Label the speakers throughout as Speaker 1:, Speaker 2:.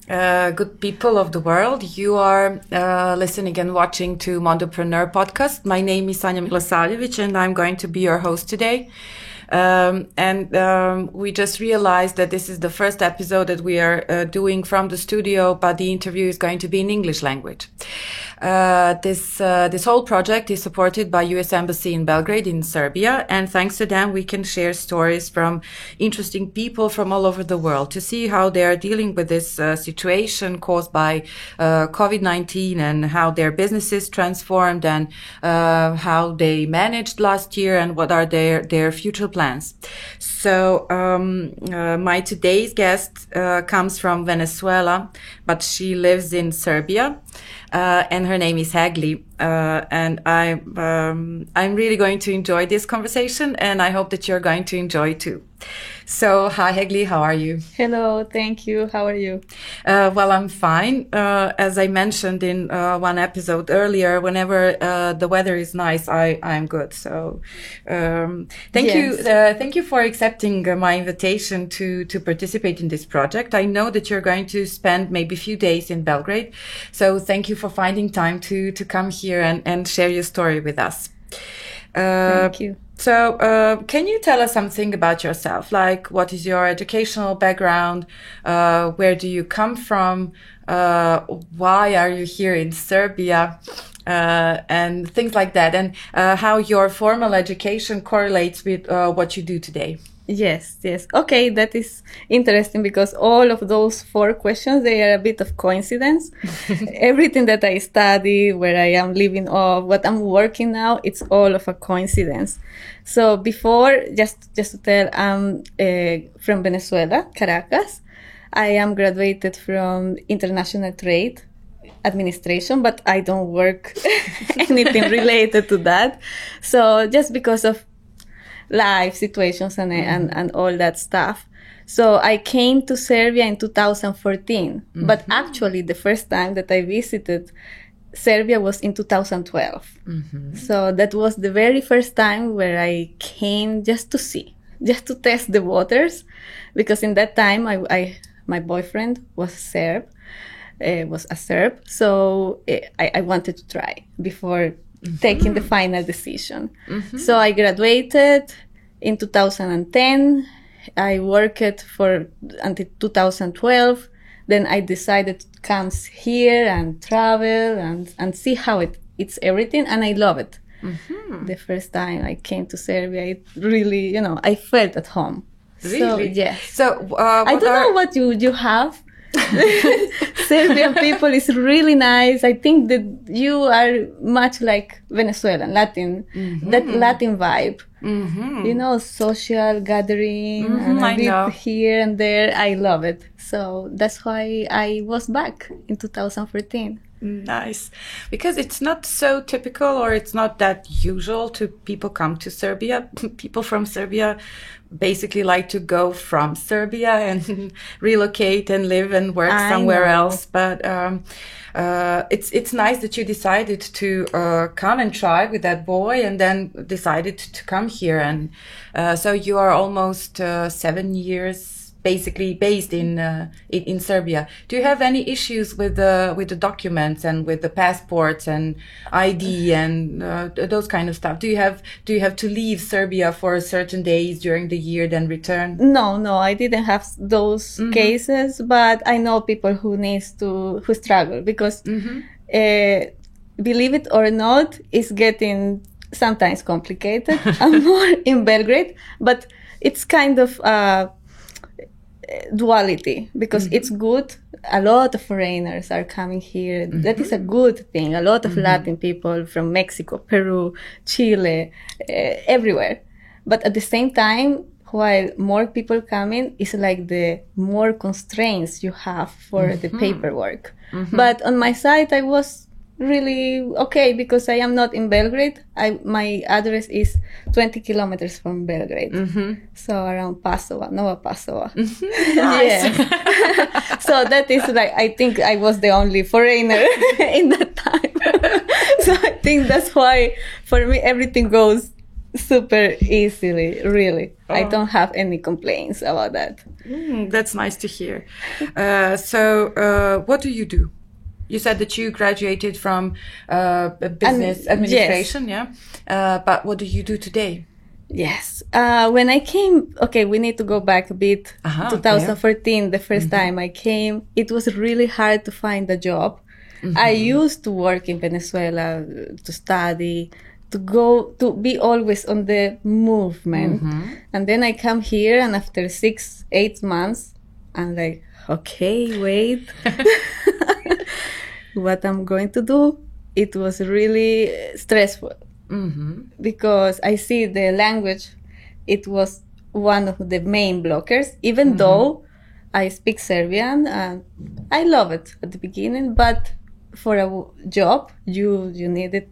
Speaker 1: good people of the world. You are listening and watching to Mondopreneur podcast. My name is Sanja Milosavljević and I'm going to be your host today. We just realized that this is the first episode that we are doing from the studio, but the interview is going to be in English language. This whole project is supported by US Embassy in Belgrade in Serbia, and thanks to them we can share stories from interesting people from all over the world to see how they are dealing with this situation caused by COVID-19 and how their businesses transformed and how they managed last year and what are their future plans. So my today's guest comes from Venezuela, but she lives in Serbia. And her name is Hegli, and I'm really going to enjoy this conversation, and I hope that you're going to enjoy it too. So, hi Hegli, how are you?
Speaker 2: Hello, thank you. How are you?
Speaker 1: Well, I'm fine. As I mentioned in one episode earlier, whenever the weather is nice, I'm good. So, thank you for accepting my invitation to participate in this project. I know that you're going to spend maybe a few days in Belgrade, so thank you for finding time to come here and share your story with us.
Speaker 2: Thank you.
Speaker 1: So, can you tell us something about yourself? Like, what is your educational background? Where do you come from? Why are you here in Serbia? And things like that. And how your formal education correlates with what you do today.
Speaker 2: Yes. Okay, that is interesting because all of those 4 questions, they are a bit of coincidence. Everything that I study, where I am living or what I'm working now, it's all of a coincidence. So before, just to tell, I'm from Venezuela, Caracas. I am graduated from International Trade Administration, but I don't work anything related to that. So just because of life situations and all that stuff. So I came to Serbia in 2014, but actually the first time that I visited Serbia was in 2012. So that was the very first time where I came just to see, just to test the waters, because in that time my boyfriend was Serb, was a Serb, so I wanted to try before taking the final decision. So I graduated in 2010. I worked until 2012. Then I decided to come here and travel and see how it's everything. And I love it. The first time I came to Serbia, it really, I felt at home.
Speaker 1: Really?
Speaker 2: So, yes.
Speaker 1: So,
Speaker 2: I don't know what you have. Serbian people is really nice. I think that you are much like Venezuelan, Latin, that Latin vibe. Social gathering, and a bit here and there. I love it. So that's why I was back in 2014.
Speaker 1: Nice. Because it's not so typical, or it's not that usual to people come to Serbia. People from Serbia basically like to go from Serbia and relocate and live and work somewhere else. But it's nice that you decided to come and try with that boy, and then decided to come here. And so you are almost 7 years basically based in Serbia. Do you have any issues with the documents and with the passports and ID and those kind of stuff? Do you have to leave Serbia for certain days during the year, then return?
Speaker 2: No, I didn't have those cases, but I know people who struggle because believe it or not, it's getting sometimes complicated. I'm more in Belgrade, but it's kind of duality because it's good. A lot of foreigners are coming here. That is a good thing. A lot of Latin people from Mexico, Peru, Chile, everywhere. But at the same time, while more people come in, it's like the more constraints you have for the paperwork. But on my side, I was really okay because I am not in Belgrade. My address is 20 kilometers from Belgrade. So around Pasova, Nova Pasova.
Speaker 1: Nice.
Speaker 2: So that is like, I think I was the only foreigner in that time. So I think that's why for me everything goes super easily, really. I don't have any complaints about that.
Speaker 1: That's nice to hear. What do you do? You said that you graduated from business administration,
Speaker 2: yes.
Speaker 1: yeah? But what do you do today?
Speaker 2: Yes. When I came, okay, we need to go back a bit. 2014, the first time I came, it was really hard to find a job. I used to work in Venezuela, to study, to be always on the movement. And then I come here, and after 6-8 months, I'm like, okay, wait. What I'm going to do? It was really stressful. Because I see the language, it was one of the main blockers, even though I speak Serbian and I love it at the beginning, but for a job, you need it,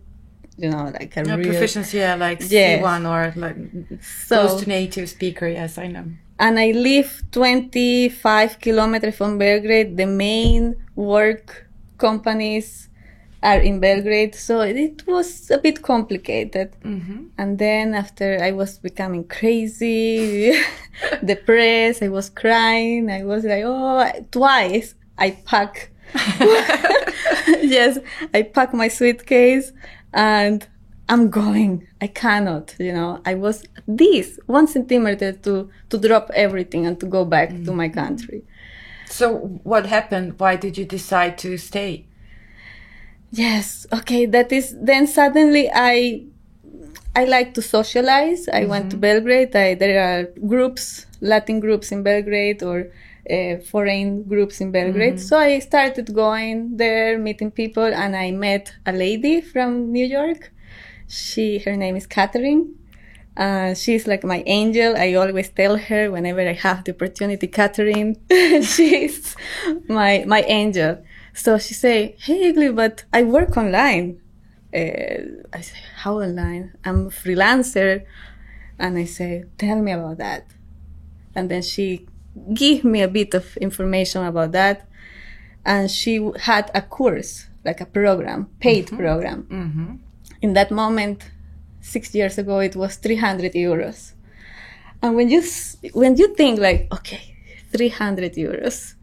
Speaker 2: like a real
Speaker 1: proficiency, like C1 or like close to native speaker. Yes, I know.
Speaker 2: And I live 25 kilometers from Belgrade. The main work companies are in Belgrade, so it was a bit complicated. And then after I was becoming crazy, depressed, I was crying, I was like, twice I pack. Yes, I pack my suitcase and I'm going. I cannot, I was this 1 centimeter to drop everything and to go back to my country.
Speaker 1: So what happened? Why did you decide to stay?
Speaker 2: Yes. Okay. Then suddenly I like to socialize. I went to Belgrade. There are groups, Latin groups in Belgrade or foreign groups in Belgrade. So I started going there, meeting people, and I met a lady from New York. Her name is Catherine. She's like my angel. I always tell her whenever I have the opportunity, Catherine, she's my angel. So she say, hey, Egli, but I work online. I say, how online? I'm a freelancer. And I say, tell me about that. And then she gave me a bit of information about that. And she had a course, like a program, paid program. In that moment, 6 years ago, it was 300 euros. And when you think like, okay, 300 euros,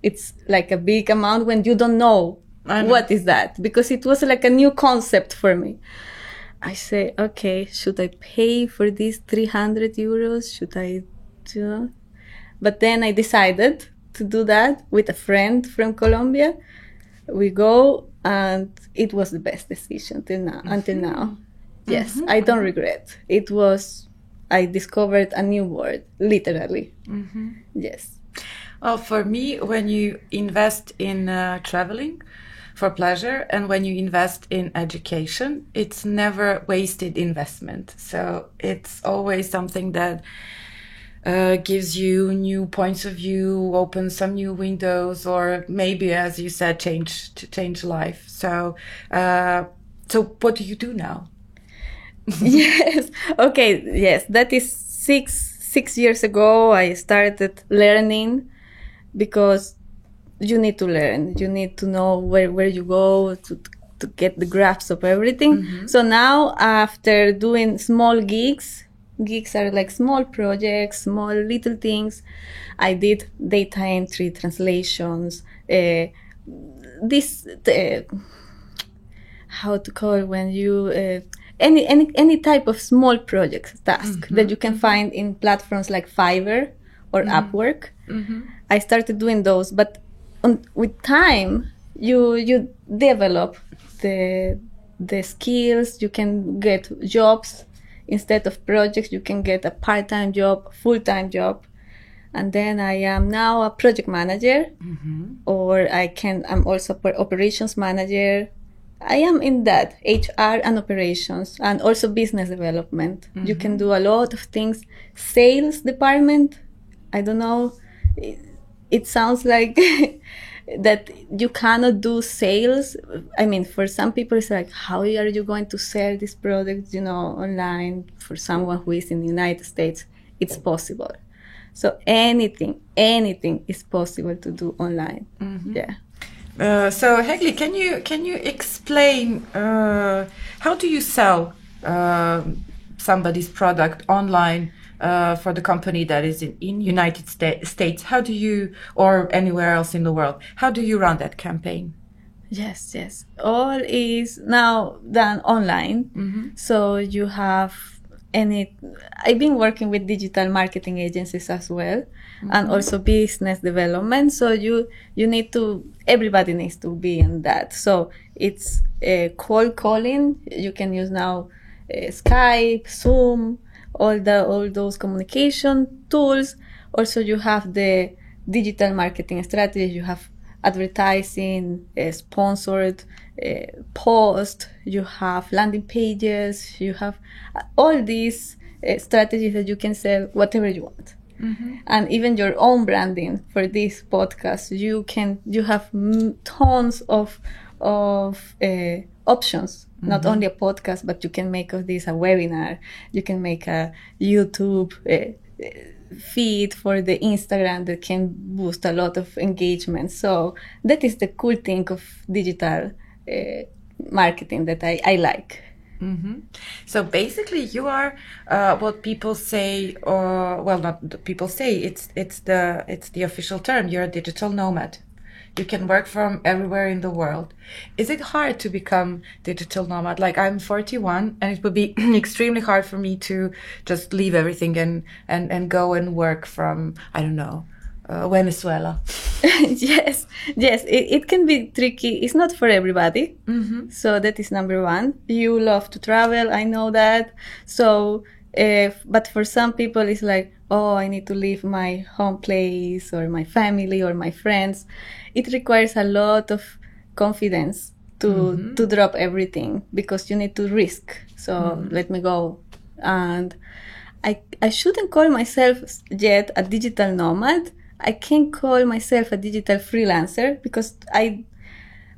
Speaker 2: it's like a big amount when you don't know what is that, because it was like a new concept for me. I say, okay, should I pay for these 300 euros? Should I, But then I decided to do that with a friend from Colombia. We go, and it was the best decision until now. Yes, I don't regret. I discovered a new word, literally. Yes.
Speaker 1: Well, for me, when you invest in traveling for pleasure and when you invest in education, it's never wasted investment. So it's always something that gives you new points of view, opens some new windows, or maybe, as you said, change life. So what do you do now?
Speaker 2: Yes. Okay. Yes. That is six years ago. I started learning, because you need to learn. You need to know where you go to get the grasp of everything. So now, after doing small gigs are like small projects, small little things. I did data entry, translations, how to call it when you any type of small project task that you can find in platforms like Fiverr or Upwork. I started doing those, but with time you develop the skills. You can get jobs instead of projects. You can get a part-time job, full-time job. And then I am now a project manager, or I'm also operations manager. I am in that, HR and operations, and also business development. You can do a lot of things. Sales department, I don't know. It sounds like that you cannot do sales. I mean, for some people, it's like, how are you going to sell this product, online? For someone who is in the United States, it's possible. So anything is possible to do online. Yeah.
Speaker 1: So Hegli, can you explain how do you sell somebody's product online for the company that is in United States, how do you, or anywhere else in the world, how do you run that campaign?
Speaker 2: Yes. All is now done online. So you have I've been working with digital marketing agencies as well, and also business development. So everybody needs to be in that. So it's cold calling. You can use now Skype, Zoom, all those communication tools. Also, you have the digital marketing strategies. You have advertising, sponsored post, you have landing pages, you have all these strategies that you can sell whatever you want. And even your own branding for this podcast, you have tons of options, not only a podcast, but you can make of this a webinar, you can make a YouTube feed for the Instagram that can boost a lot of engagement. So that is the cool thing of digital marketing that I like.
Speaker 1: So basically you are what people say, or well, not people say, it's the official term, you're a digital nomad. You can work from everywhere in the world. Is it hard to become digital nomad? Like, I'm 41 and it would be extremely hard for me to just leave everything and go and work from, I don't know, Venezuela.
Speaker 2: Yes, it can be tricky. It's not for everybody. So that is number one. You love to travel, I know that. So, but for some people it's like, oh, I need to leave my home place or my family or my friends. It requires a lot of confidence to drop everything, because you need to risk. So let me go. And I shouldn't call myself yet a digital nomad. I can call myself a digital freelancer, because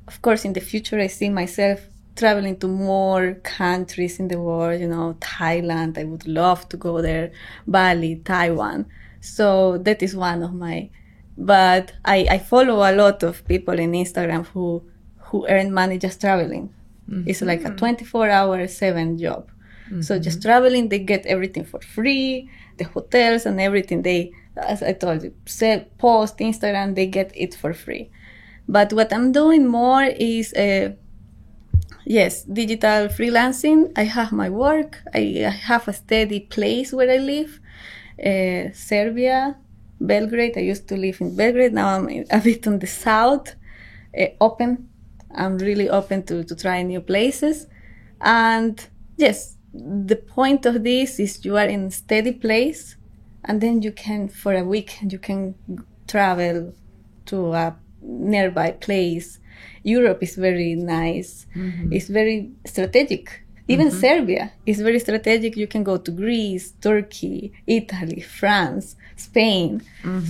Speaker 2: of course, in the future, I see myself traveling to more countries in the world, Thailand, I would love to go there, Bali, Taiwan. So that is one of but I follow a lot of people in Instagram who earn money just traveling. It's like a 24/7 job. So just traveling, they get everything for free, the hotels and everything. They, as I told you, post Instagram, they get it for free. But what I'm doing more is, digital freelancing. I have my work. I have a steady place where I live. Serbia, Belgrade. I used to live in Belgrade. Now I'm a bit on the south. Open. I'm really open to try new places. And yes, the point of this is you are in a steady place, and then you can, for a week, you can travel to a nearby place. Europe is very nice. It's very strategic. Even Serbia is very strategic. You can go to Greece, Turkey, Italy, France, Spain.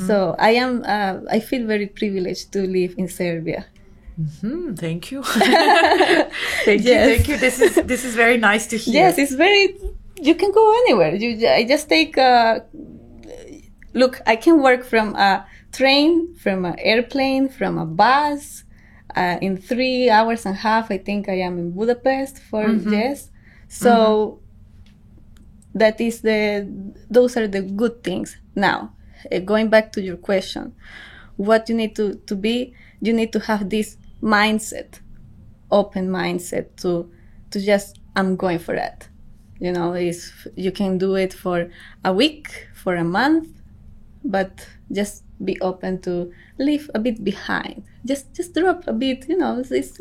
Speaker 2: So I feel very privileged to live in Serbia.
Speaker 1: Thank you. Thank you. This is very nice to hear.
Speaker 2: Yes, it's you can go anywhere. I just take look, I can work from a train, from an airplane, from a bus. In 3 hours and a half, I think I am in Budapest for yes. So that is those are the good things. Now, going back to your question, what you need to be, you need to have this mindset, open mindset to just, I'm going for that. You can do it for a week, for a month, but just be open to leave a bit behind. Just drop a bit, it's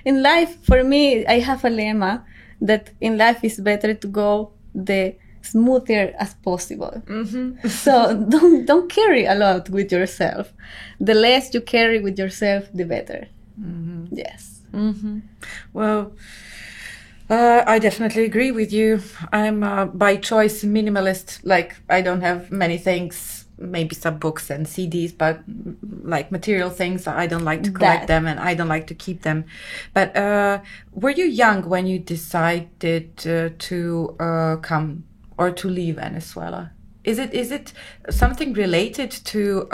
Speaker 2: in life, for me, I have a lemma that in life it's better to go the smoother as possible. So don't carry a lot with yourself. The less you carry with yourself, the better. Yes.
Speaker 1: Well, I definitely agree with you. I'm by choice minimalist. Like, I don't have many things, maybe some books and CDs, but like material things, I don't like to collect them, and I don't like to keep them. But were you young when you decided to come or to leave Venezuela? Is it something related to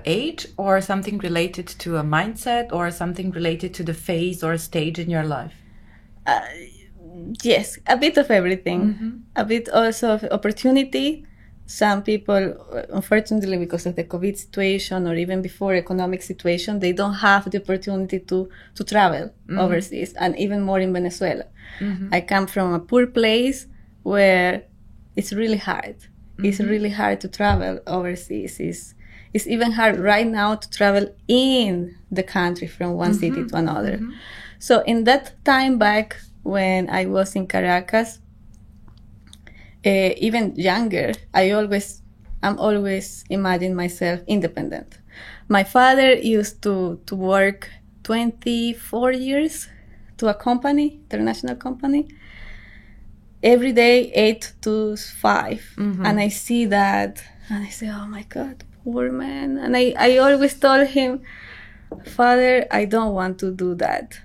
Speaker 1: age, or something related to a mindset, or something related to the phase or stage in your life?
Speaker 2: Yes, a bit of everything. A bit also of opportunity. Some people, unfortunately, because of the COVID situation or even before economic situation, they don't have the opportunity to travel overseas, and even more in Venezuela. I come from a poor place where it's really hard. It's really hard to travel overseas. It's even hard right now to travel in the country from one city to another. So in that time back when I was in Caracas, even younger, I'm always imagine myself independent. My father used to work 24 years to a company, international company, every day 8 to 5. And I see that and I say, oh my God, poor man. And I always told him, Father, I don't want to do that.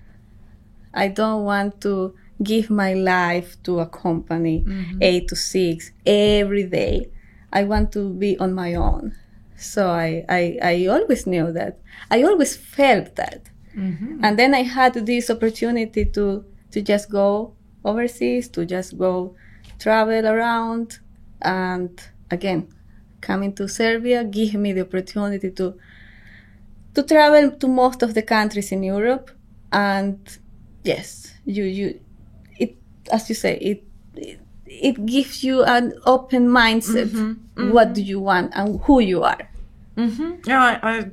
Speaker 2: I don't want to give my life to a company 8 to 6 every day. I want to be on my own. So I always knew that. I always felt that. And then I had this opportunity to just go overseas, to just go travel around. And again, coming to Serbia gave me the opportunity to travel to most of the countries in Europe. And yes, it, as you say, it gives you an open mindset. What do you want and who you are.
Speaker 1: Yeah,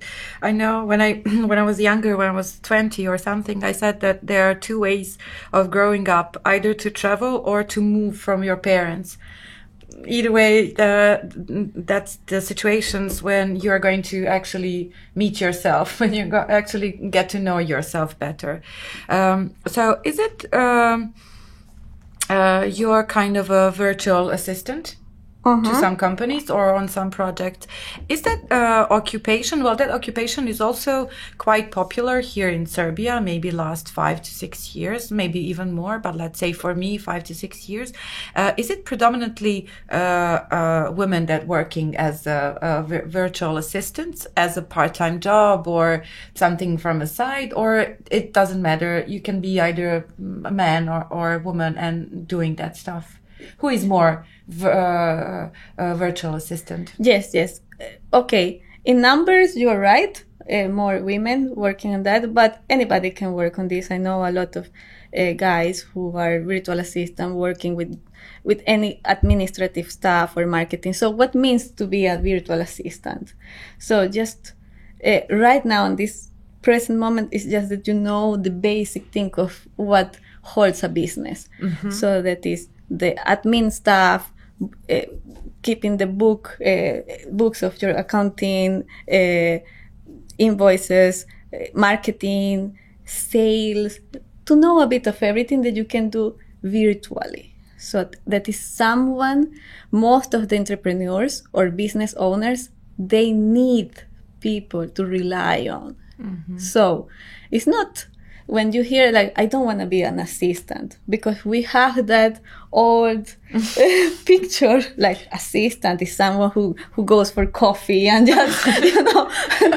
Speaker 1: I know when I was younger, when I was 20 or something, I said that there are two ways of growing up, either to travel or to move from your parents. Either way, that's the situations when you're going to actually meet yourself, when you actually get to know yourself better. So is it you're kind of a virtual assistant to some companies or on some projects? Is that occupation? Well, that occupation is also quite popular here in Serbia, maybe last 5 to 6 years, maybe even more, but let's say for me, 5 to 6 years. Is it predominantly women that working as virtual assistants, as a part-time job or something from a side, or it doesn't matter? You can be either a man or a woman and doing that stuff. Who is more virtual assistant?
Speaker 2: Yes. Okay. In numbers, you're right. More women working on that, but anybody can work on this. I know a lot of guys who are virtual assistant working with any administrative staff or marketing. So what means to be a virtual assistant? So just right now in this present moment is just that you know the basic thing of what holds a business. So that is the admin staff, keeping the books of your accounting, invoices, marketing, sales, to know a bit of everything that you can do virtually. So that is someone, most of the entrepreneurs or business owners, they need people to rely on. So it's not when you hear like, I don't want to be an assistant, because we have that old picture, like assistant is someone who goes for coffee and just,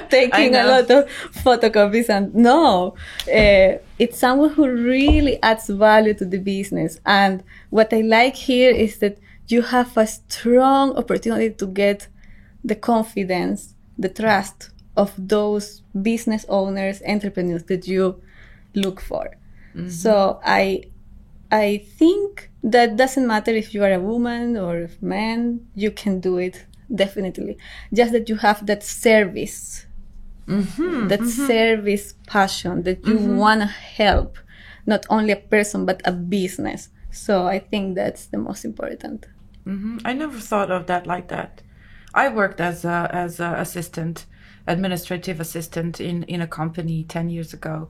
Speaker 2: taking a lot of photocopies. And no, it's someone who really adds value to the business. And what I like here is that you have a strong opportunity to get the confidence, the trust of those business owners, entrepreneurs that you look for. So I think that doesn't matter if you are a woman or a man, you can do it, definitely. Just that you have that service, service passion, that you want to help not only a person but a business. So I think that's the most important.
Speaker 1: I never thought of that like that. I worked as a assistant, administrative assistant in a company 10 years ago.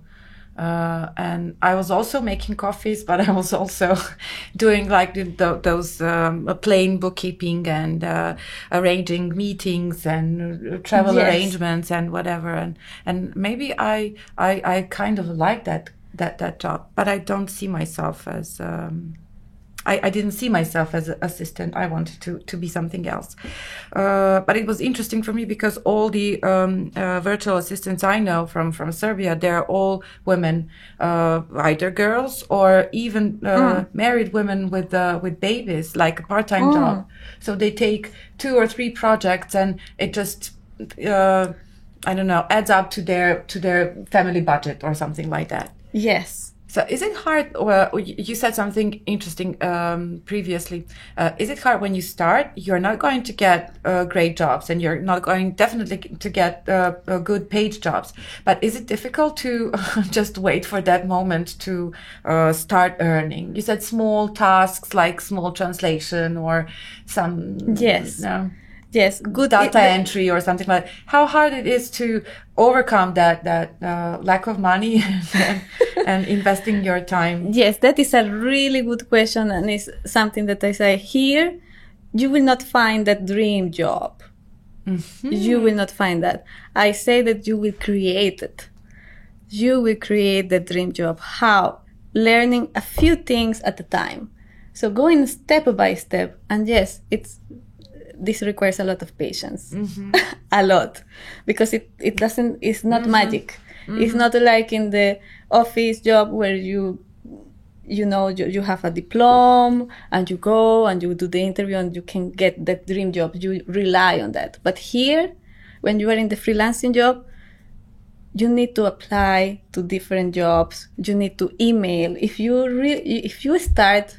Speaker 1: And I was also making coffees, but I was also doing like those plain bookkeeping and arranging meetings and travel arrangements and whatever. And maybe I kind of like that job, but I don't see myself as I didn't see myself as an assistant. I wanted to be something else. But it was interesting for me because all the virtual assistants I know from Serbia, they're all women, either girls or even married women with babies, like a part-time job. So they take 2 or 3 projects, and it just I don't know, adds up to their family budget or something like that.
Speaker 2: Yes.
Speaker 1: So is it hard, well, you said something interesting previously. Is it hard when you start? You're not going to get great jobs, and you're not going definitely to get good paid jobs. But is it difficult to just wait for that moment to start earning? You said small tasks like small translation or some...
Speaker 2: Yes. Yes, good
Speaker 1: data entry or something like that. How hard it is to overcome that lack of money and investing your time?
Speaker 2: Yes, that is a really good question, and it's something that I say here. You will not find that dream job. Mm-hmm. You will not find that. I say that you will create it. You will create the dream job. How? Learning a few things at a time. So going step by step. And yes, this requires a lot of patience, a lot, because it's not magic. It's not like in the office job where you have a diploma and you go and you do the interview and you can get that dream job. You rely on that. But here, when you are in the freelancing job, you need to apply to different jobs. You need to email. If you start.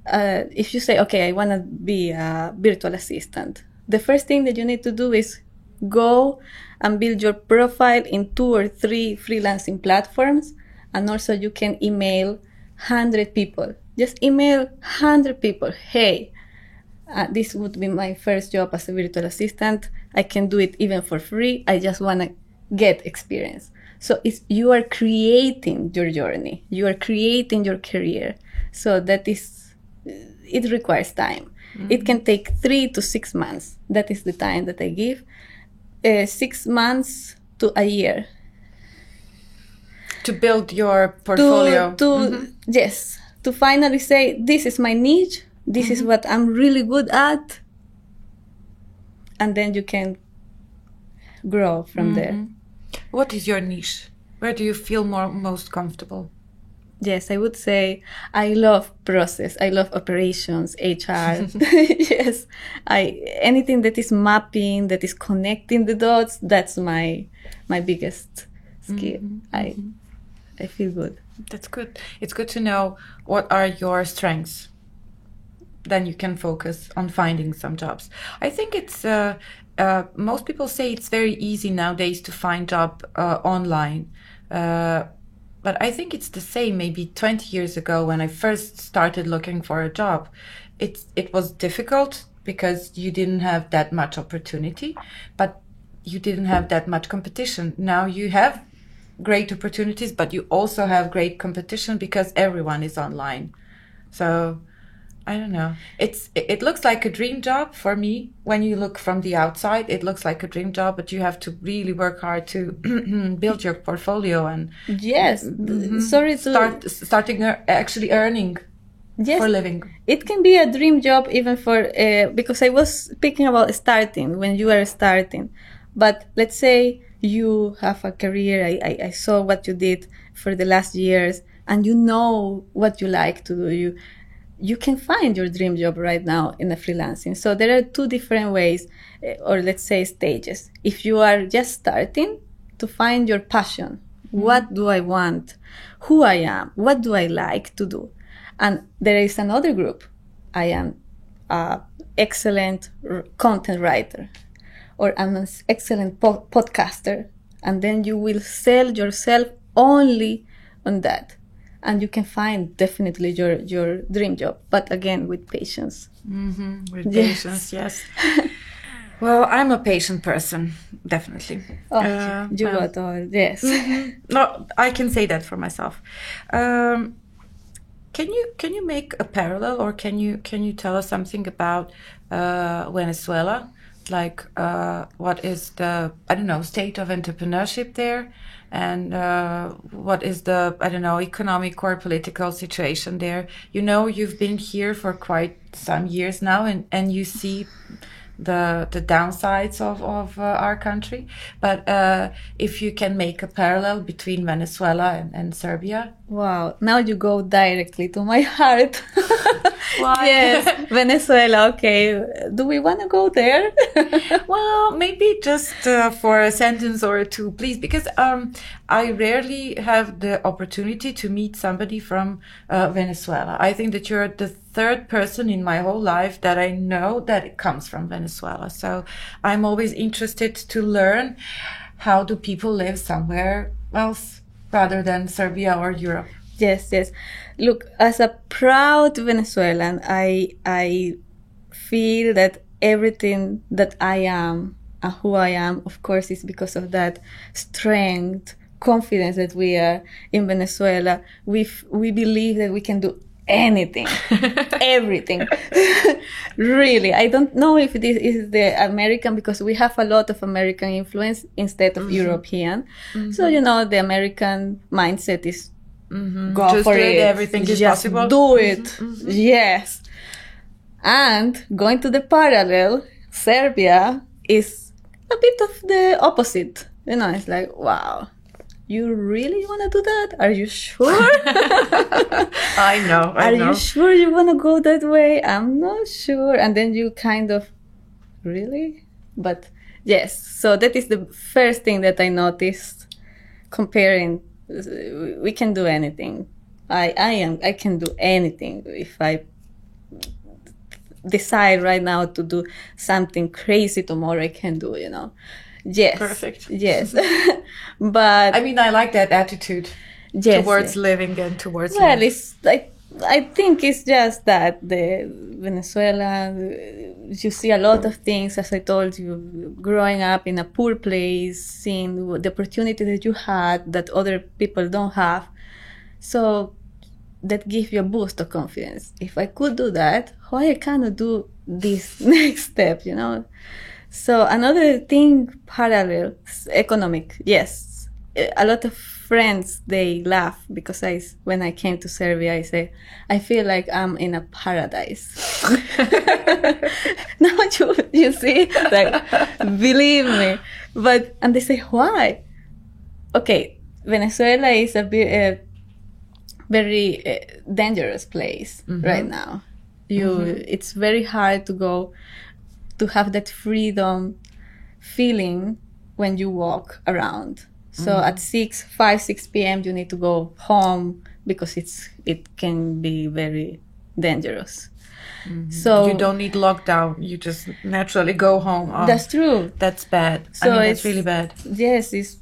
Speaker 2: If you say, okay, I want to be a virtual assistant, the first thing that you need to do is go and build your profile in 2 or 3 freelancing platforms. And also you can email 100 people. Just email 100 people. Hey, this would be my first job as a virtual assistant. I can do it even for free. I just want to get experience. So you are creating your journey. You are creating your career. So it requires time. Mm-hmm. It can take 3 to 6 months. That is the time that I give. 6 months to a year.
Speaker 1: To build your portfolio.
Speaker 2: Yes. To finally say, this is my niche. This is what I'm really good at. And then you can grow from there.
Speaker 1: What is your niche? Where do you feel most comfortable?
Speaker 2: Yes, I would say I love process. I love operations, HR. Yes, anything that is mapping, that is connecting the dots. That's my biggest skill. I feel good.
Speaker 1: That's good. It's good to know what are your strengths. Then you can focus on finding some jobs. I think it's most people say it's very easy nowadays to find job online. But I think it's the same maybe 20 years ago when I first started looking for a job. It was difficult because you didn't have that much opportunity, but you didn't have that much competition. Now you have great opportunities, but you also have great competition because everyone is online. So I don't know. It looks like a dream job for me. When you look from the outside, it looks like a dream job, but you have to really work hard to build your portfolio and starting actually earning for living.
Speaker 2: It can be a dream job even for because I was speaking about starting when you are starting. But let's say you have a career. I saw what you did for the last years, and you know what you like to do. You can find your dream job right now in the freelancing. So there are 2 different ways, or let's say stages. If you are just starting to find your passion, what do I want? Who I am? What do I like to do? And there is another group. I am an excellent content writer, or I'm an excellent podcaster. And then you will sell yourself only on that. And you can find definitely your dream job, but again, with patience.
Speaker 1: With patience, yes. Well, I'm a patient person, definitely.
Speaker 2: You got all, yes.
Speaker 1: No, I can say that for myself. Can you make a parallel, or can you tell us something about Venezuela? like what is the, I don't know, state of entrepreneurship there, and what is the, I don't know, economic or political situation there. You know, you've been here for quite some years now, and you see the downsides of our country. But if you can make a parallel between Venezuela and Serbia.
Speaker 2: Wow, now you go directly to my heart.
Speaker 1: Why?
Speaker 2: Yes, Venezuela. Okay, do we want to go there?
Speaker 1: Well, maybe just for a sentence or two, please, because I rarely have the opportunity to meet somebody from Venezuela. I think that you're the third person in my whole life that I know that it comes from Venezuela. So I'm always interested to learn, how do people live somewhere else rather than Serbia or Europe?
Speaker 2: Yes, yes. Look, as a proud Venezuelan, I feel that everything that I am and who I am, of course, is because of that strength, confidence that we are in Venezuela. We believe that we can do anything, everything. Really, I don't know if this is the American, because we have a lot of American influence instead of European. So, you know, the American mindset is go
Speaker 1: Just
Speaker 2: for
Speaker 1: do
Speaker 2: it.
Speaker 1: everything is
Speaker 2: Just
Speaker 1: possible.
Speaker 2: do it. Yes. And going to the parallel, Serbia is a bit of the opposite. You know, it's like, wow, you really want to do that? Are you sure?
Speaker 1: I know.
Speaker 2: Are you sure you want to go that way? I'm not sure. And then you kind of, really? But yes, so that is the first thing that I noticed comparing. We can do anything. I can do anything if I decide right now to do something crazy tomorrow. I can do, you know. Yes.
Speaker 1: Perfect.
Speaker 2: Yes. But
Speaker 1: I mean, I like that attitude towards living and towards
Speaker 2: well,
Speaker 1: life.
Speaker 2: it's like, I think it's just that the Venezuela, you see a lot of things, as I told you, growing up in a poor place, seeing the opportunity that you had that other people don't have. So that gives you a boost of confidence. If I could do that, why I cannot do this next step, you know? So another thing, parallel, economic, yes. A lot of friends, they laugh because when I came to Serbia, I say, I feel like I'm in a paradise. Now you see, like, believe me. And they say, why? Okay, Venezuela is a very dangerous place right now. It's very hard to go to have that freedom feeling when you walk around. So at 6 p.m. you need to go home because it can be very dangerous. So
Speaker 1: you don't need lockdown. You just naturally go home. Oh,
Speaker 2: that's true.
Speaker 1: That's bad.
Speaker 2: So
Speaker 1: I mean, that's really bad.
Speaker 2: Yes, it's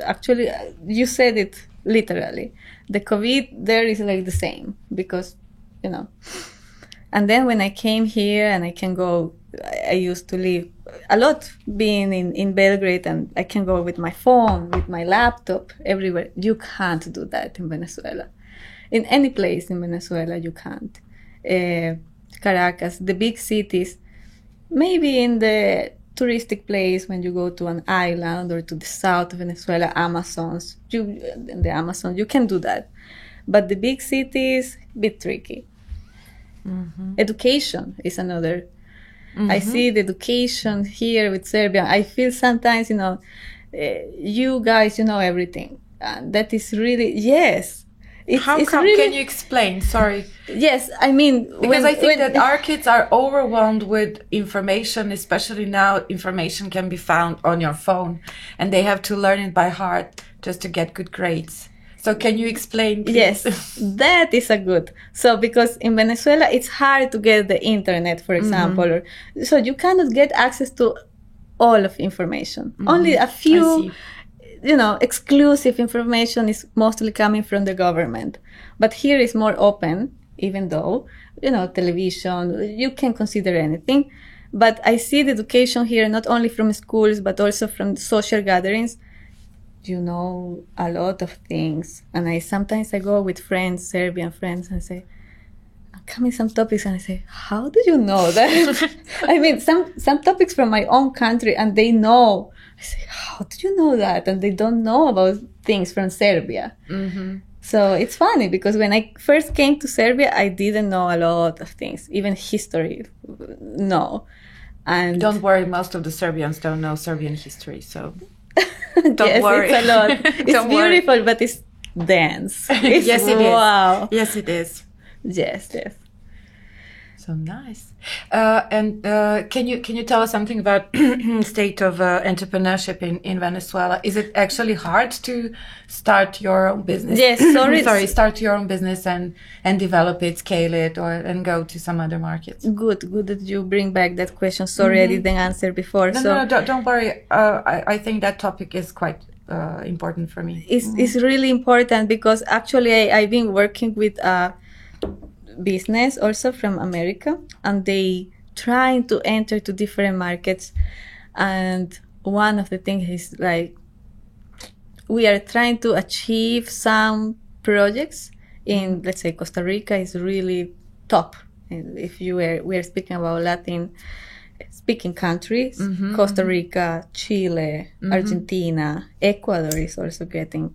Speaker 2: actually, you said it literally. The COVID there is like the same because, you know. And then when I came here and I used to live a lot being in Belgrade, and I can go with my phone, with my laptop, everywhere. You can't do that in Venezuela. In any place in Venezuela, you can't. Caracas, the big cities, maybe in the touristic place when you go to an island or to the south of Venezuela, in the Amazon, you can do that. But the big cities, a bit tricky. Education is another. I see the education here with Serbia. I feel sometimes, you know, you guys, you know everything. And that is really, yes.
Speaker 1: How come? Really, can you explain? Sorry.
Speaker 2: Yes, I mean...
Speaker 1: Because I think that our kids are overwhelmed with information, especially now information can be found on your phone. And they have to learn it by heart just to get good grades. So can you explain, please?
Speaker 2: Yes, that is a good. So because in Venezuela, it's hard to get the internet, for example. So you cannot get access to all of information. Only a few, you know, exclusive information is mostly coming from the government. But here is more open, even though, you know, television, you can consider anything. But I see the education here, not only from schools, but also from social gatherings. You know a lot of things, and sometimes I go with friends, Serbian friends, and say, coming some topics and I say, how do you know that? I mean, some topics from my own country and they know. I say, how do you know that? And they don't know about things from Serbia. Mm-hmm. So it's funny because when I first came to Serbia, I didn't know a lot of things, even history. No. And
Speaker 1: don't worry, most of the Serbians don't know Serbian history, so don't
Speaker 2: yes,
Speaker 1: worry.
Speaker 2: It's a lot. It's beautiful, but it's dense. It's,
Speaker 1: yes, it
Speaker 2: wow.
Speaker 1: is. Yes, it is.
Speaker 2: Yes, yes.
Speaker 1: So nice. And can you tell us something about state of entrepreneurship in Venezuela? Is it actually hard to start your own business?
Speaker 2: Yes,
Speaker 1: start your own business and develop it, scale it, and go to some other markets.
Speaker 2: Good that you bring back that question. Sorry, I didn't answer before.
Speaker 1: No, don't worry. I think that topic is quite important for me.
Speaker 2: It's really important because actually I've been working with business also from America, and they trying to enter to different markets, and one of the things is like we are trying to achieve some projects in, let's say, Costa Rica is really top. And if we are speaking about Latin speaking countries, Costa Rica, Chile, Argentina, Ecuador is also getting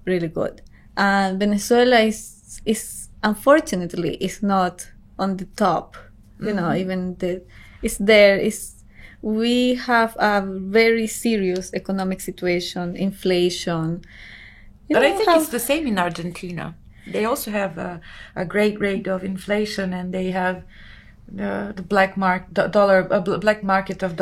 Speaker 2: really good, and Venezuela is unfortunately, it's not on the top. You know, even we have a very serious economic situation, inflation.
Speaker 1: But I think it's the same in Argentina. They also have a great rate of inflation, and they have the black market of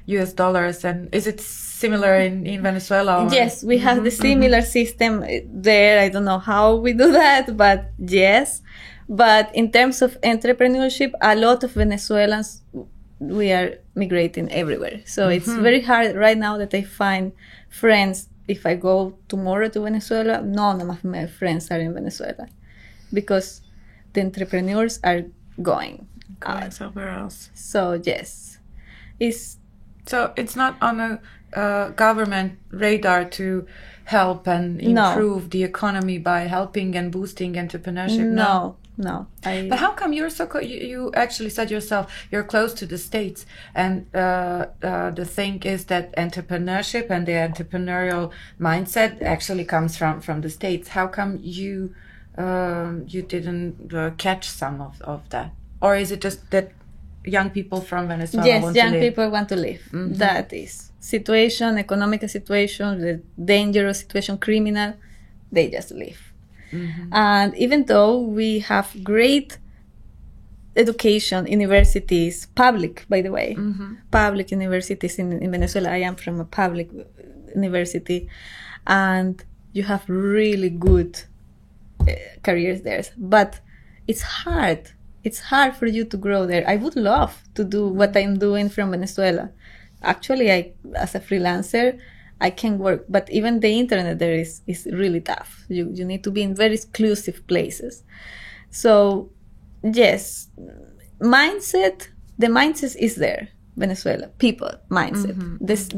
Speaker 1: US dollars. And is it similar in Venezuela? Or?
Speaker 2: Yes, we have the similar system there. I don't know how we do that, but yes. But in terms of entrepreneurship, a lot of Venezuelans, we are migrating everywhere. So it's very hard right now that I find friends. If I go tomorrow to Venezuela, none of my friends are in Venezuela because the entrepreneurs are going
Speaker 1: somewhere else.
Speaker 2: So yes,
Speaker 1: so it's not on a government radar to help and improve the economy by helping and boosting entrepreneurship.
Speaker 2: No.
Speaker 1: But how come you're so? You actually said yourself you're close to the States, and the thing is that entrepreneurship and the entrepreneurial mindset actually comes from the States. How come you didn't catch some of that? Or is it just that young people from Venezuela want to live?
Speaker 2: Yes, young people want to live. That is situation, economic situation, the dangerous situation, criminal, they just live. And even though we have great education, universities, public, by the way, public universities in Venezuela. I am from a public university, and you have really good careers there. But it's hard. It's hard for you to grow there. I would love to do what I'm doing from Venezuela. Actually, as a freelancer, I can work, but even the internet there is really tough. You need to be in very exclusive places. So, yes, the mindset is there, Venezuela, people, mindset.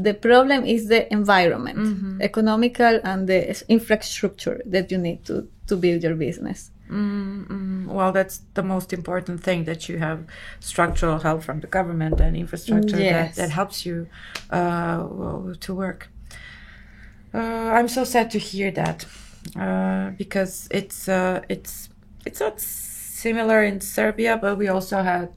Speaker 2: The problem is the environment, economical and the infrastructure that you need to build your business.
Speaker 1: Well, that's the most important thing, that you have structural help from the government and infrastructure that helps you to work. I'm so sad to hear that because it's not similar in Serbia, but we also had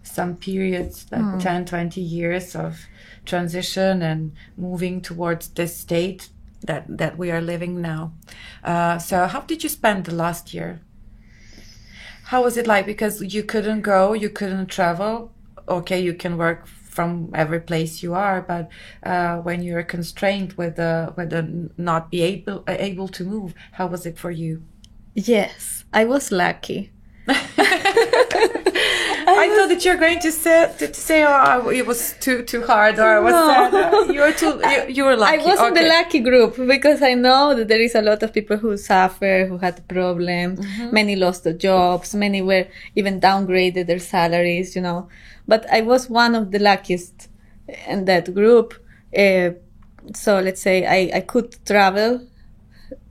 Speaker 1: some periods like 10, 20 years of transition and moving towards this state that we are living now. So how did you spend the last year? How was it like? Because you couldn't go, you couldn't travel. Okay, you can work from every place you are, but when you're constrained with not be able to move, how was it for you?
Speaker 2: Yes, I was lucky.
Speaker 1: I thought that you're going to say oh, it was too hard, or was you were lucky.
Speaker 2: I was in the lucky group because I know that there is a lot of people who suffer, who had problems. Many lost their jobs. Many were even downgraded their salaries. But I was one of the luckiest in that group. So let's say I could travel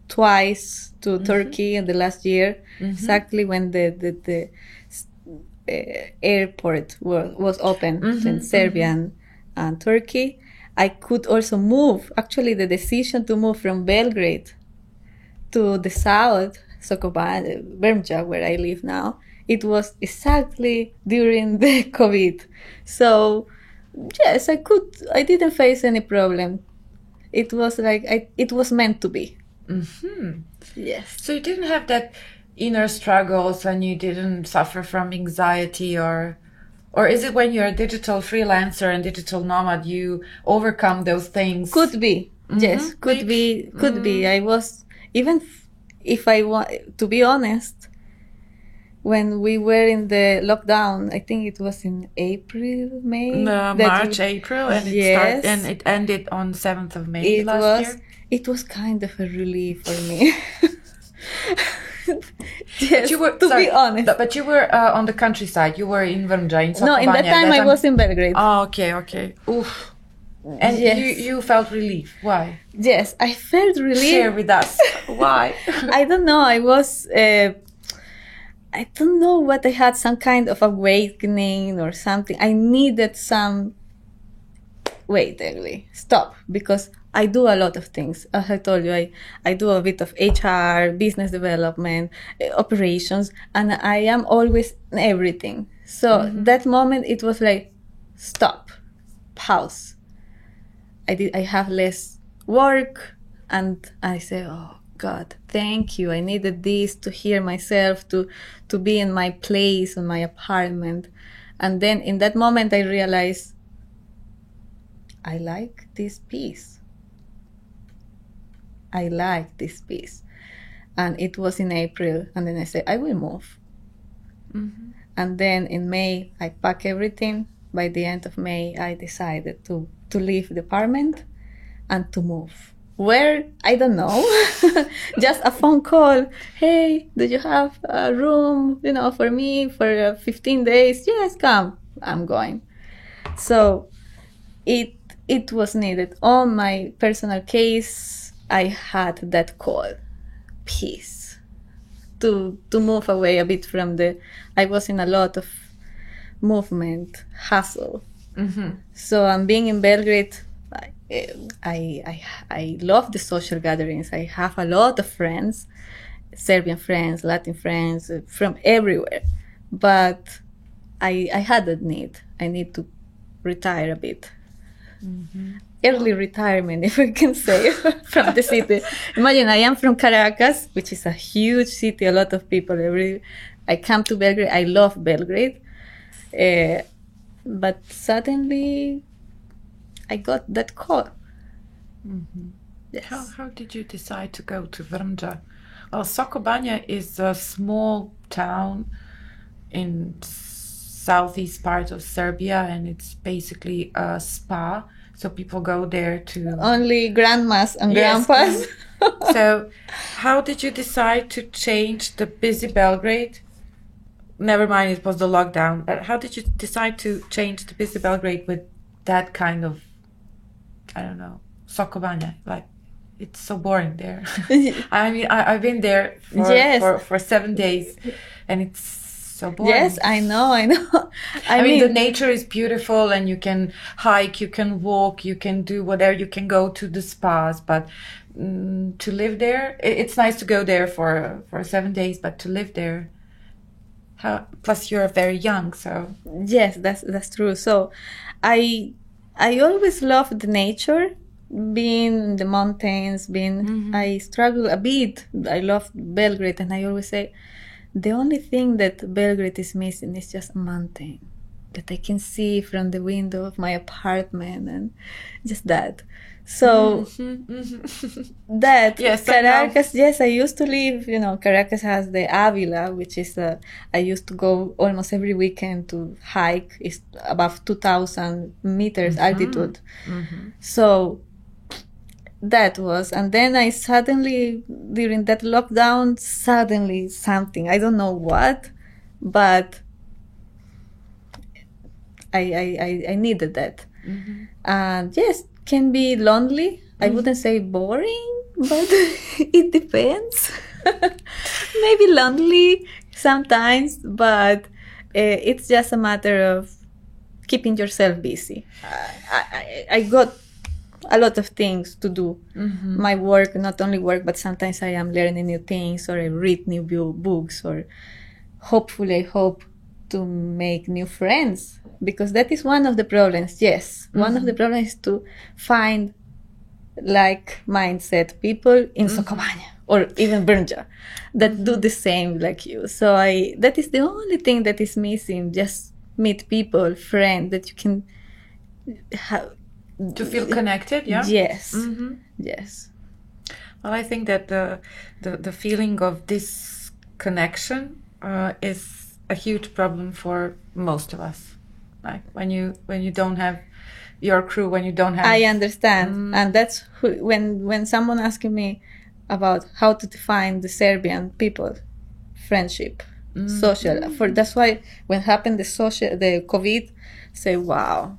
Speaker 2: twice to Turkey in the last year, exactly when the airport was open in Serbia and Turkey. I could also move. Actually, the decision to move from Belgrade to the south, Sokobanja, Vrmja, where I live now, it was exactly during the COVID. So, yes, I didn't face any problem. It was like, it was meant to be. Yes.
Speaker 1: So you didn't have that inner struggles and you didn't suffer from anxiety or is it when you're a digital freelancer and digital nomad you overcome those things?
Speaker 2: Could be. Yes, could be. I was, even if I want to be honest, when we were in the lockdown, I think it was in April, May.
Speaker 1: March, April, and it ended on 7th of May last year.
Speaker 2: It was kind of a relief for me.
Speaker 1: Yes, be honest. But you were on the countryside. You were in Vrmja, in Sokobanja.
Speaker 2: No, in that time I was in Belgrade.
Speaker 1: Oh, okay. Oof. And you felt relief. Why?
Speaker 2: Yes, I felt relief.
Speaker 1: Share with us. Why?
Speaker 2: I don't know. I was... I don't know what I had, some kind of awakening or something. I needed some... Wait, Emily, stop. Because I do a lot of things. As I told you, I do a bit of HR, business development, operations, and I am always in everything. So that moment, it was like, stop, pause. I have less work, and I say, oh, God, thank you. I needed this to hear myself, to be in my place, in my apartment. And then in that moment, I realized, I like this piece. I like this piece. And it was in April. And then I said, I will move. And then in May, I pack everything. By the end of May, I decided to leave the apartment and to move. Where? I don't know. Just a phone call. Hey, do you have a room, for me for 15 days? Yes, come. I'm going. So it was needed. On my personal case, I had that call. Peace. To move away a bit from I was in a lot of movement, hustle. So I'm being in Belgrade. I love the social gatherings. I have a lot of friends, Serbian friends, Latin friends, from everywhere. But I had that need. I need to retire a bit. Early retirement, if we can say, from the city. Imagine, I am from Caracas, which is a huge city, a lot of people. I come to Belgrade. I love Belgrade. But suddenly, I got that call. Yes.
Speaker 1: How did you decide to go to Vrmja? Well, Sokobanja is a small town in southeast part of Serbia, and it's basically a spa. So people go there to...
Speaker 2: Only grandmas and grandpas.
Speaker 1: So how did you decide to change the busy Belgrade? Never mind, it was the lockdown. But how did you decide to change the busy Belgrade with that kind of, I don't know, Sokobanja? Like, it's so boring there. I mean, I've been there for 7 days, and it's so boring.
Speaker 2: Yes, I know.
Speaker 1: I mean, the nature is beautiful, and you can hike, you can walk, you can do whatever, you can go to the spas, but to live there, it's nice to go there for 7 days, but to live there, plus you're very young, so...
Speaker 2: Yes, that's true. So I always loved the nature, being in the mountains, I struggle a bit. I love Belgrade, and I always say, the only thing that Belgrade is missing is just a mountain that I can see from the window of my apartment, and just that. So that Caracas, yes, I used to live, Caracas has the Avila, which is I used to go almost every weekend to hike. It's above 2,000 meters altitude. So that was, and then I suddenly, during that lockdown, something, I don't know what, but I needed that. And yes, can be lonely. I wouldn't say boring, but it depends. Maybe lonely sometimes, but it's just a matter of keeping yourself busy. I got a lot of things to do. My work, not only work, but sometimes I am learning new things, or I read new books, or hopefully I hope to make new friends, because that is one of the problems. Yes, one of the problems is to find like mindset people in Sokobanya or even Brnja that do the same like you. So that is the only thing that is missing. Just meet people, friends that you can have.
Speaker 1: To feel connected, yeah?
Speaker 2: Yes. Yes.
Speaker 1: Well, I think that the feeling of this connection is a huge problem for most of us. Like when you don't have your crew, when you don't have...
Speaker 2: I understand. And that's when someone asking me about how to define the Serbian people, friendship, social. That's why when happened the COVID, say, wow,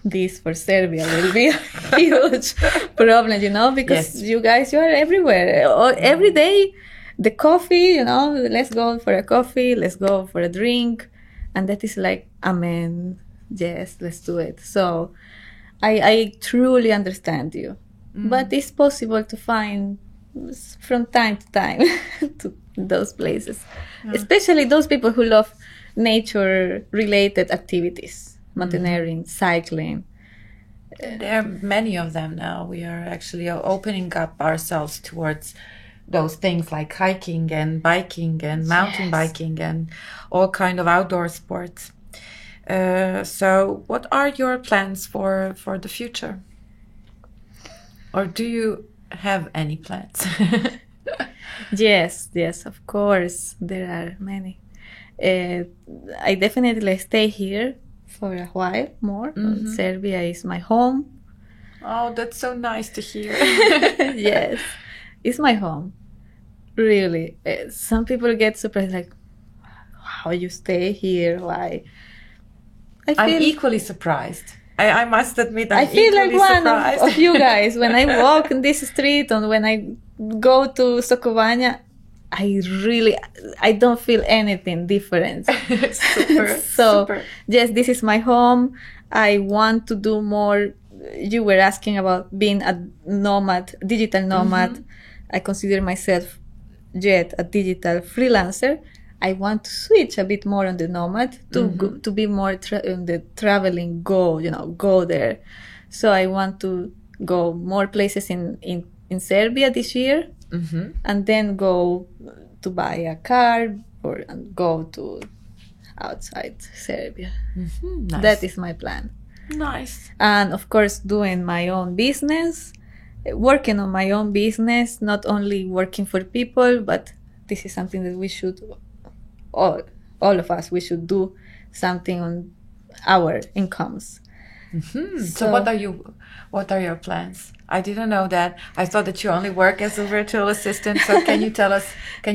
Speaker 2: this for Serbia will be a huge problem, because you guys, you are everywhere. Every day, the coffee, let's go for a coffee, let's go for a drink. And that is like, amen, yes, let's do it. So I truly understand you. But it's possible to find from time to time to those places, especially those people who love nature-related activities, mountaineering, cycling.
Speaker 1: There are many of them now. We are actually opening up ourselves towards those things like hiking and biking and mountain biking and all kind of outdoor sports. So what are your plans for the future? Or do you have any plans?
Speaker 2: Yes, of course. There are many. I definitely stay here for a while more. Serbia is my home.
Speaker 1: Oh, that's so nice to hear.
Speaker 2: Yes, it's my home. Really. Some people get surprised, like, how you stay here? Why?
Speaker 1: I'm equally surprised. I must admit, I
Speaker 2: feel like one of you guys. When I walk in this street and when I go to Sokobanya, I don't feel anything different.
Speaker 1: Super.
Speaker 2: Yes, this is my home. I want to do more. You were asking about being a nomad, digital nomad. I consider myself yet a digital freelancer. I want to switch a bit more on the nomad to be more on the traveling, go there. So I want to go more places in Serbia this year, and then go to buy a car and go to outside Serbia.
Speaker 1: Nice.
Speaker 2: That is my plan.
Speaker 1: Nice.
Speaker 2: And of course, doing my own business, working on my own business, not only working for people, but this is something that we should, all of us, we should do something on our incomes.
Speaker 1: So what are your plans? I didn't know that. I thought that you only work as a virtual assistant. So can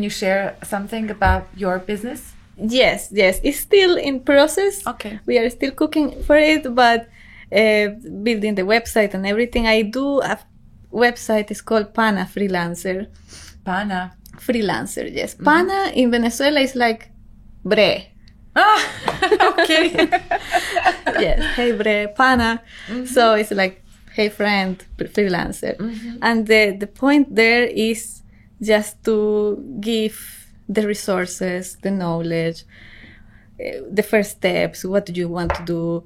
Speaker 1: you share something about your business?
Speaker 2: Yes, it's still in process.
Speaker 1: Okay.
Speaker 2: We are still cooking for it, but building the website and everything. I do a website, it's called Pana Freelancer.
Speaker 1: Pana?
Speaker 2: Freelancer, yes. Pana in Venezuela is like bre.
Speaker 1: Ah, okay.
Speaker 2: Yes, hey bre, Pana. So it's like, hey friend, freelancer. And the point there is just to give the resources, the knowledge, the first steps, what do you want to do,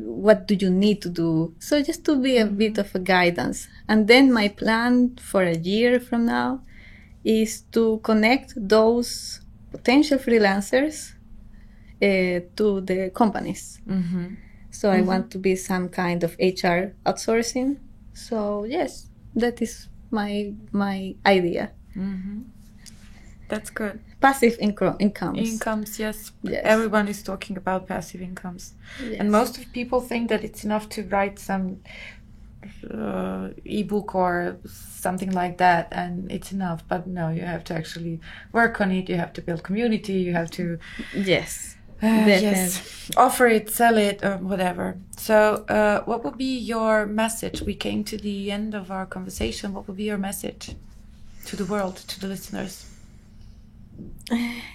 Speaker 2: what do you need to do. So just to be a bit of a guidance. And then my plan for a year from now is to connect those potential freelancers to the companies. So I want to be some kind of HR outsourcing. So yes, that is my idea.
Speaker 1: That's good.
Speaker 2: Passive incomes.
Speaker 1: Incomes, yes. Everyone is talking about passive incomes.
Speaker 2: Yes.
Speaker 1: And most of people think that it's enough to write some ebook or something like that and it's enough. But no, you have to actually work on it. You have to build community. You have to Yes, offer it, sell it, or whatever. So, what would be your message? We came to the end of our conversation. What would be your message to the world, to the listeners?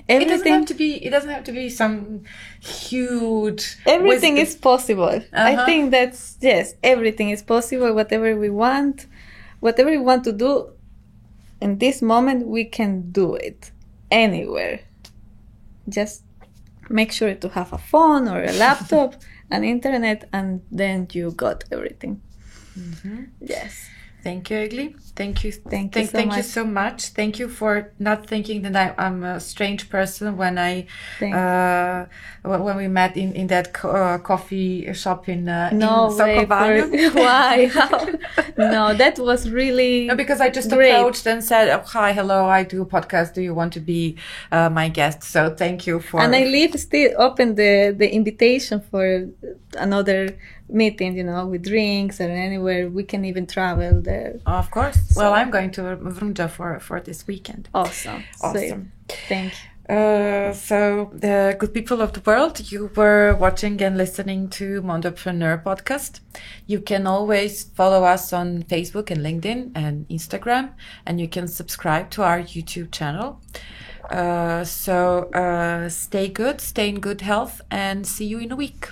Speaker 1: It doesn't have to be some huge.
Speaker 2: Everything is possible. I think that's, yes, everything is possible. Whatever we want to do in this moment, we can do it anywhere. Just make sure to have a phone or a laptop, an internet, and then you got everything. Yes.
Speaker 1: Thank you, Egli. Thank you so much. Thank you for not thinking that I'm a strange person when when we met in that coffee shop in Sokobanu.
Speaker 2: Why? No, that was really
Speaker 1: because I just
Speaker 2: great.
Speaker 1: Approached and said, oh, hi, hello, I do a podcast. Do you want to be my guest? So thank you for.
Speaker 2: And I leave still open the invitation for another meeting, with drinks or anywhere. We can even travel there.
Speaker 1: Of course. So, well, I'm going to Vrumja for this weekend.
Speaker 2: Awesome. So, thank you.
Speaker 1: So, the good people of the world, you were watching and listening to Mondopreneur podcast. You can always follow us on Facebook and LinkedIn and Instagram, and you can subscribe to our YouTube channel. So stay good, stay in good health, and see you in a week.